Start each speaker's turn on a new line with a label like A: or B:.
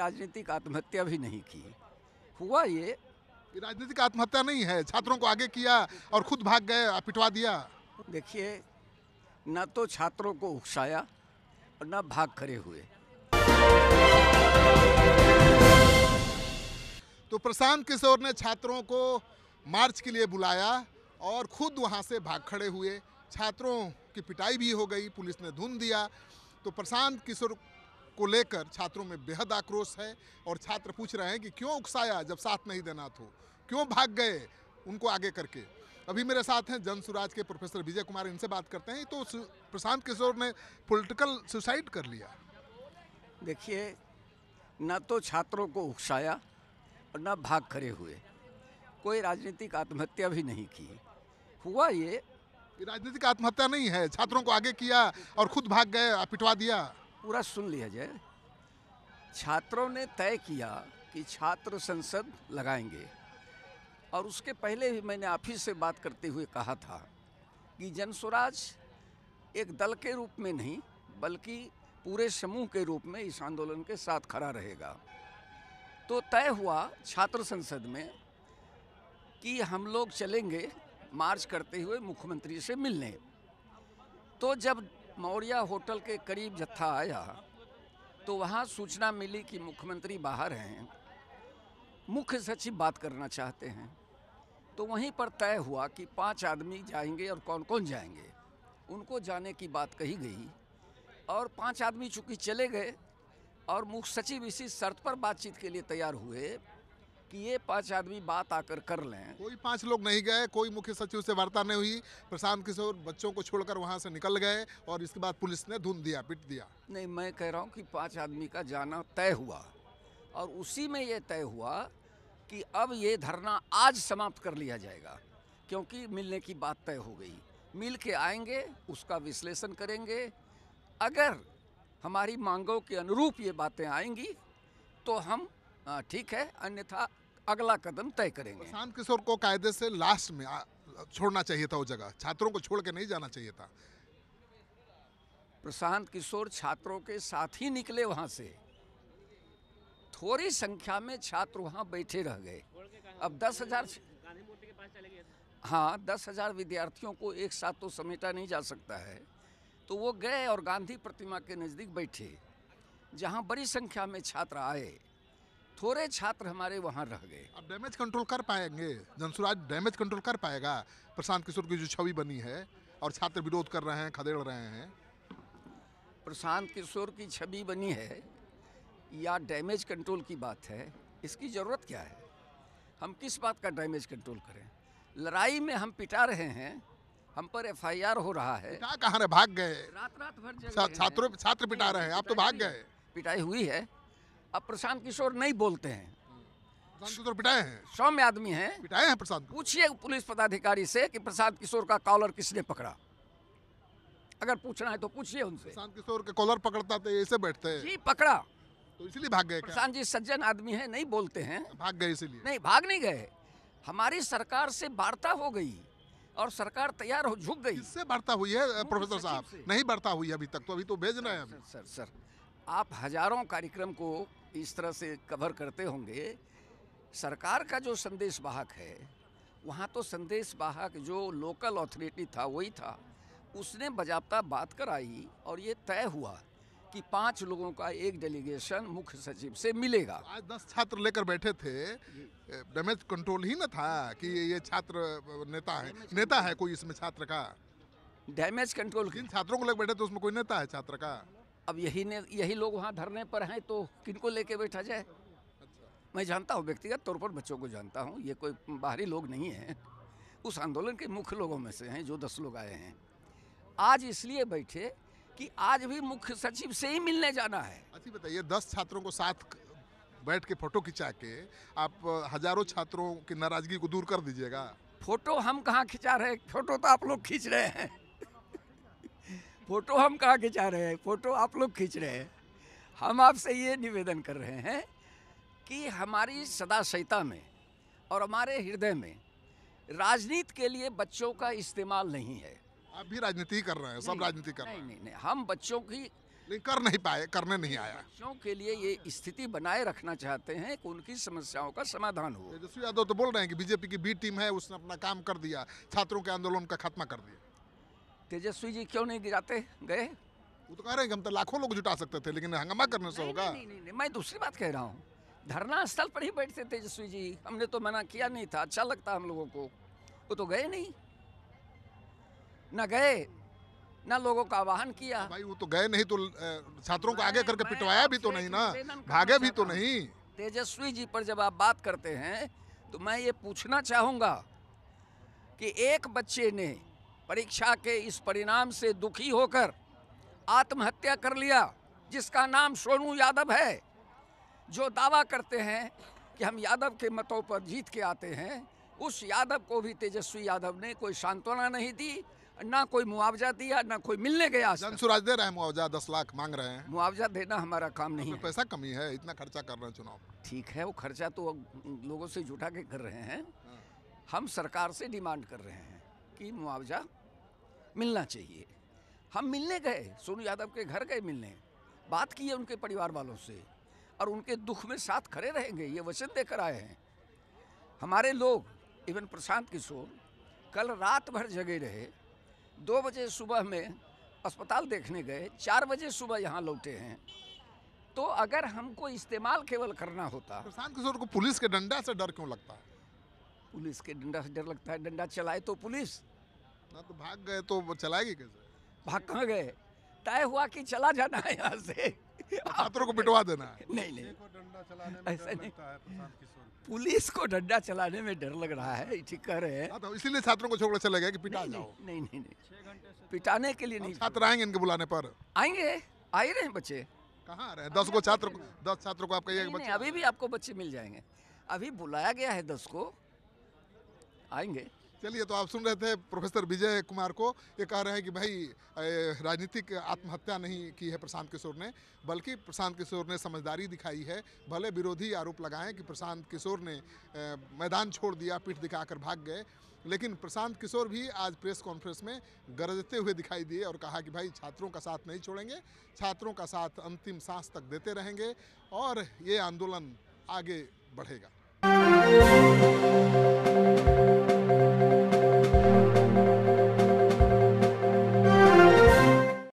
A: राजनीतिक आत्महत्या भी नहीं की। हुआ ये
B: राजनीतिक आत्महत्या नहीं है, छात्रों को आगे किया और खुद भाग गए, पिटवा दिया।
A: देखिए, न तो छात्रों को उकसाया और न भाग खड़े हुए।
B: तो प्रशांत किशोर ने छात्रों को मार्च के लिए बुलाया और खुद वहां से भाग खड़े हुए। छात्रों की पिटाई भी हो गई, पुलिस ने धून दिया। तो प्रशांत किशोर को लेकर छात्रों में बेहद आक्रोश है और छात्र पूछ रहे हैं कि क्यों उकसाया जब साथ नहीं देना तो, क्यों भाग गए उनको आगे करके। अभी मेरे साथ हैं जनसुराज के प्रोफेसर विजय कुमार, इनसे बात करते हैं। तो प्रशांत किशोर ने पॉलिटिकल सुसाइड कर लिया।
A: देखिए, न तो छात्रों को उकसाया और न भाग खड़े हुए। कोई राजनीतिक आत्महत्या भी नहीं की। हुआ ये
B: राजनीतिक आत्महत्या नहीं है, छात्रों को आगे किया और खुद भाग गए, पिटवा दिया।
A: पूरा सुन लिया जाए। छात्रों ने तय किया कि छात्र संसद लगाएंगे और उसके पहले भी मैंने आप ही से बात करते हुए कहा था कि जनसुराज एक दल के रूप में नहीं बल्कि पूरे समूह के रूप में इस आंदोलन के साथ खड़ा रहेगा। तो तय हुआ छात्र संसद में कि हम लोग चलेंगे मार्च करते हुए मुख्यमंत्री से मिलने। तो जब मौर्या होटल के करीब जत्था आया तो वहाँ सूचना मिली कि मुख्यमंत्री बाहर हैं, मुख्य सचिव बात करना चाहते हैं। तो वहीं पर तय हुआ कि 5 आदमी जाएंगे और कौन कौन जाएंगे, उनको जाने की बात कही गई। और 5 आदमी चूँकि चले गए और मुख्य सचिव इसी शर्त पर बातचीत के लिए तैयार हुए कि ये 5 आदमी बात आकर कर लें।
B: कोई 5 लोग नहीं गए, कोई मुख्य सचिव से वार्ता नहीं हुई। प्रशांत किशोर बच्चों को छोड़कर वहां से निकल गए और इसके बाद पुलिस ने धून दिया, पिट दिया।
A: नहीं, मैं कह रहा हूँ कि 5 आदमी का जाना तय हुआ और उसी में ये तय हुआ कि अब ये धरना आज समाप्त कर लिया जाएगा, क्योंकि मिलने की बात तय हो गई। मिल के आएंगे, उसका विश्लेषण करेंगे। अगर हमारी मांगों के अनुरूप ये बातें आएंगी तो हम ठीक है, अन्यथा अगला कदम तय करेंगे।
B: प्रशांत किशोर को कायदे से लास्ट में छोड़ना चाहिए था वो जगह, छात्रों को छोड़ के नहीं जाना चाहिए था।
A: प्रशांत किशोर छात्रों के साथ ही निकले वहां से। थोड़ी संख्या में छात्र वहां बैठे रह गए। अब 10,000 हाँ 10,000 विद्यार्थियों को एक साथ तो समेटा नहीं जा सकता है। तो वो गए और गांधी प्रतिमा के नज़दीक बैठे, जहां बड़ी संख्या में छात्र आए। थोड़े छात्र हमारे वहां रह गए।
B: अब डैमेज कंट्रोल कर पाएंगे जनसुराज, डैमेज कंट्रोल कर पाएगा प्रशांत किशोर की जो छवि बनी है और छात्र विरोध कर रहे हैं, खदेड़ रहे हैं।
A: प्रशांत किशोर की छवि बनी है या डैमेज कंट्रोल की बात है, इसकी ज़रूरत क्या है? हम किस बात का डैमेज कंट्रोल करें? लड़ाई में हम पिटा रहे हैं, हम पर FIR हो रहा है।
B: क्या कहा रहे, भाग गए,
A: रात भर
B: छात्र पिटा रहे हैं, आप तो भाग गए।
A: पिटाई हुई है। अब प्रशांत किशोर नहीं बोलते हैं।
B: प्रशांत किशोर पिटाए हैं,
A: 100 में आदमी हैं,
B: पिटाए हैं प्रशांत।
A: पूछिए पुलिस पदाधिकारी से कि प्रशांत किशोर का कॉलर किसने पकड़ा। अगर पूछना है तो पूछिए उनसे।
B: प्रशांत किशोर के कॉलर पकड़ता तो ऐसे बैठते,
A: जी पकड़ा,
B: तो इसलिए भाग गए।
A: प्रशांत जी सज्जन आदमी हैं, नहीं बोलते हैं,
B: भाग गए इसीलिए।
A: नहीं भाग नहीं गए। हमारी सरकार से वार्ता हो गई और सरकार तैयार हो झुक गई।
B: किससे वार्ता हुई है प्रोफेसर साहब? नहीं वार्ता हुई अभी तक, तो अभी तो भेज रहे हैं।
A: सर आप हजारों कार्यक्रम को इस तरह से कवर करते होंगे। सरकार का जो संदेश वाहक है, वहाँ तो संदेश वाहक जो लोकल अथॉरिटी था वही था, उसने बजाबता बात कराई और ये तय हुआ कि 5 लोगों का एक डेलीगेशन मुख्य सचिव से मिलेगा।
B: आज 10 छात्र लेकर बैठे थे, डैमेज कंट्रोल ही ना था कि ये छात्र नेता है कोई इसमें छात्र का?
A: डैमेज कंट्रोल
B: किन छात्रों को लेकर बैठे थे, उसमें कोई नेता है छात्र का?
A: अब यही लोग वहाँ धरने पर हैं, तो किनको लेके बैठा जाए? मैं जानता हूँ, व्यक्तिगत तौर पर बच्चों को जानता हूँ, ये कोई बाहरी लोग नहीं हैं। उस आंदोलन के मुख्य लोगों में से हैं जो 10 लोग आए हैं। आज इसलिए बैठे कि आज भी मुख्य सचिव से ही मिलने जाना है।
B: अच्छा बताइए, 10 छात्रों को साथ बैठ के फोटो खिंचा के आप हजारों छात्रों की नाराजगी को दूर कर दीजिएगा?
A: फोटो हम कहाँ खिंचा रहे हैं, फोटो तो आप लोग खींच रहे हैं। फोटो हम कहाँ खिंचा रहे हैं, फोटो आप लोग खींच रहे हैं। हम आपसे ये निवेदन कर रहे हैं कि हमारी सदाशयता में और हमारे हृदय में राजनीति के लिए बच्चों का इस्तेमाल नहीं है।
B: आप भी राजनीति कर रहे हैं, सब राजनीति कर रहे हैं।
A: नहीं, हम बच्चों की
B: लेकिन कर नहीं पाए, करने नहीं आया।
A: बच्चों के लिए ये स्थिति बनाए रखना चाहते हैं कि उनकी समस्याओं का समाधान हो।
B: तेजस्वी यादव तो बोल रहे हैं कि बीजेपी की बी टीम है, उसने अपना काम कर दिया, छात्रों के आंदोलन का खात्मा कर दिया।
A: तेजस्वी जी क्यों नहीं गिराते गए?
B: वो तो कह रहे हैं कि हम तो लाखों लोग जुटा सकते थे, लेकिन हंगामा करने से होगा।
A: नहीं, मैं दूसरी बात कह रहा हूँ। धरना स्थल पर ही बैठते तेजस्वी जी, हमने तो मना किया नहीं था, अच्छा लगता हम लोगों को। वो तो गए नहीं, ना गए ना लोगों का आह्वान किया।
B: भाई वो तो गए नहीं तो छात्रों को आगे करके
A: मैं
B: पिटवाया भी तो
A: आपसे
B: नहीं
A: एक
B: ना,
A: निवेदन करना
B: भागे भी तो
A: चाहता हूं।
B: नहीं।
A: तेजस्वी जी पर जब आप बात करते हैं तो मैं ये पूछना चाहूंगा कि एक बच्चे ने परीक्षा के इस परिणाम से दुखी होकर आत्महत्या कर लिया, जिसका नाम सोनू यादव है, जो दावा करते हैं कि हम यादव के मतों पर जीत के आते हैं, उस यादव को भी तेजस्वी यादव ने कोई सांत्वना नहीं दी, ना कोई मुआवजा दिया, ना कोई मिलने गया आज तक।
B: जनसुराज दे रहे हैं मुआवजा, 10 लाख मांग रहे हैं।
A: मुआवजा देना हमारा काम नहीं
B: उसमें
A: है।
B: पैसा कमी है, इतना खर्चा कर रहे हैं चुनाव में।
A: ठीक है, वो खर्चा तो लोगों से जुटा के कर रहे हैं। हम सरकार से डिमांड कर रहे हैं कि मुआवजा मिलना चाहिए। हम मिलने गए, सोनू यादव के घर गए मिलने, बात की है उनके परिवार वालों से, और उनके दुख में साथ खड़े रहेंगे, ये वचन देकर आए हैं। हमारे लोग, इवन प्रशांत किशोर, कल रात भर जगे रहे, 2 बजे सुबह में अस्पताल देखने गए, 4 बजे सुबह यहाँ लौटे हैं। तो अगर हमको इस्तेमाल केवल करना होता।
B: प्रशांत किशोर को पुलिस के डंडा से डर क्यों लगता है?
A: पुलिस के डंडा से डर लगता है? डंडा चलाए तो पुलिस,
B: ना तो भाग गए तो वो चलाएगी कैसे?
A: भाग कहाँ गए? तय हुआ कि चला जाना है यहाँ से,
B: छात्रों को पिटवा देना है।
A: नहीं,
C: डंडा चलाने में
A: ऐसा
C: डर
A: नहीं।
C: लगता है प्रशांत किशोर को।
A: पुलिस को डंडा चलाने में डर लग रहा है, ठीक कह रहे हैं।
B: हाँ, तो इसीलिए छात्रों को छोड़ चले गए कि पिटा
A: नहीं,
B: जाओ।
A: नहीं, नहीं, नहीं, पिटाने के लिए नहीं।
B: छात्र आएंगे इनके बुलाने पर?
A: आएंगे, आ ही रहे हैं बच्चे।
B: कहाँ आ रहे हैं? 10 छात्र को आप कहिए
A: नहीं,
B: बच्चे।
A: अभी भी आपको बच्चे मिल जाएंगे। अभी बुलाया गया है 10 को, आएंगे।
B: चलिए, तो आप सुन रहे थे प्रोफेसर विजय कुमार को। ये कह रहे हैं कि भाई राजनीतिक आत्महत्या नहीं की है प्रशांत किशोर ने, बल्कि प्रशांत किशोर ने समझदारी दिखाई है। भले विरोधी आरोप लगाएं कि प्रशांत किशोर ने मैदान छोड़ दिया, पीठ दिखाकर भाग गए, लेकिन प्रशांत किशोर भी आज प्रेस कॉन्फ्रेंस में गरजते हुए दिखाई दिए और कहा कि भाई छात्रों का साथ नहीं छोड़ेंगे, छात्रों का साथ अंतिम सांस तक देते रहेंगे और ये आंदोलन आगे बढ़ेगा।